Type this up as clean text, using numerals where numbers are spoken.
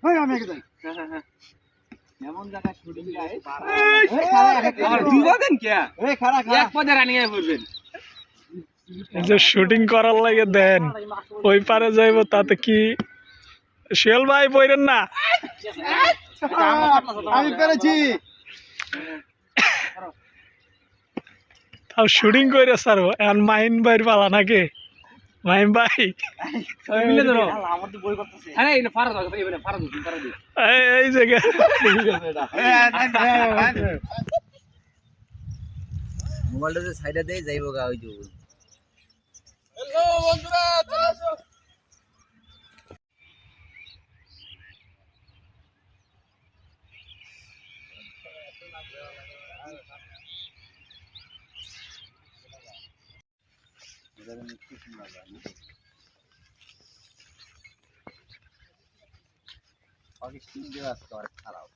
ওই আমি আগে যাই এমন জায়গা শুটিং যায় আমার দুইবার দেন কে এই খাড়া খাড়া এক পদে রানিং এ পড়বেন এই যে শুটিং করার লাগে দেন ওই পারে যাইব তাতে কি শিয়াল ভাই বইরেন না আমি পেরেছি তাও শুটিং কইরে স্যার এখন মাইন ভাইয়ের পালা নাকি মাইন ভাই সবাই মিলে ধরো আমার তো বই করতেছে আরে এই ফারা দাও এই ফারা দিই এই জায়গা মোবাইলটা যে সাইডে দেই যাইবো গা ওই যে হ্যালো বন্ধুরা চলে আসো পাকিস্তান দিয়ে আসতে আর খারাপ